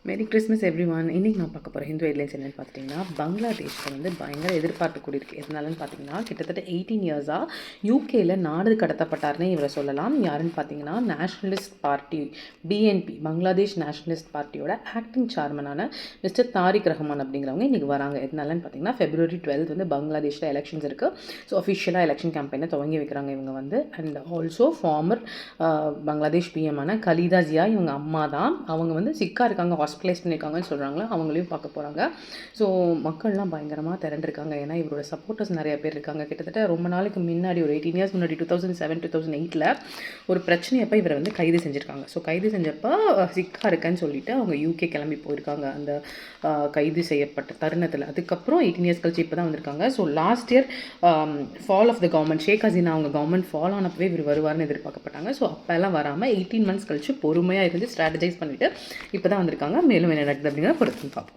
Merry Christmas every one. இன்றைக்கி நான் பார்க்க போகிறேன் ஹிந்து ஹெட்லைன்ஸ் என்னென்னு பார்த்துட்டிங்கன்னா, பங்களாதேஷில் வந்து பயங்கர எதிர்பார்ப்பு கூடியிருக்கு. எதனாலன்னு பார்த்தீங்கன்னா, கிட்டத்தட்ட 18 இயர்ஸாக யூகேயில் நாடு கடத்தப்பட்டார்னே இவரை சொல்லலாம். யாருன்னு பார்த்தீங்கன்னா, nationalist party BNP, Bangladesh nationalist பார்ட்டியோட ஆக்டிங் சேர்மனான மிஸ்டர் தாரிக் ரஹ்மான் அப்படிங்கிறவங்க இன்றைக்கி வராங்க. எதனாலன்னு பார்த்தீங்கன்னா, February 12 வந்து பங்களாதேஷில் எலெக்ஷன்ஸ் இருக்குது. ஸோ அஃபிஷியலாக எலெக்ஷன் கேம்பெயினை துவங்கி வைக்கிறாங்க இவங்க வந்து. அண்ட் ஆல்சோ ஃபார்மர் பங்களாதேஷ் பிஎம்மான கலீதா ஜியா இவங்க அம்மா தான். அவங்க வந்து சிக்கா இருக்காங்க, ஹாஸ்பிட்டலைஸ் பண்ணியிருக்காங்கன்னு சொல்கிறாங்களா, அவங்களையும் பார்க்க போகிறாங்க. ஸோ மக்கள்லாம் பயங்கரமாக திரண்டிருக்காங்க. ஏன்னா இவரோட சப்போர்ட்டர்ஸ் நிறைய பேர் இருக்காங்க. கிட்டத்தட்ட ரொம்ப நாளைக்கு முன்னாடி ஒரு 18 இயர்ஸ் முன்னாடி 2007 2008 ஒரு பிரச்சனையப்போ இவரை வந்து கைது செஞ்சுருக்காங்க. ஸோ கைது செஞ்சப்போ சிக்கா இருக்கேன்னு சொல்லிட்டு அவங்க யூகே கிளம்பி போயிருக்காங்க அந்த கைது செய்யப்பட்ட தருணத்தில். அதுக்கப்புறம் 18 இயர்ஸ் கழிச்சு இப்போ தான் வந்திருக்காங்க. So last year fall of the government, Sheikh Hasina அவங்க கவர்மெண்ட் ஃபால் ஆனப்பவே இவர் வருவார்னு எதிர்பார்க்கப்பட்டாங்க. ஸோ அப்போல்லாம் வராமல் 18 மந்த்ஸ் கழிச்சு பொறுமையாக இருந்து ஸ்ட்ராட்டஜைஸ் பண்ணிவிட்டு இப்போ தான் வந்திருக்காங்க. மேலும் என்ன நடக்குது அப்படிங்கிறத பொறுத்து பார்ப்போம்.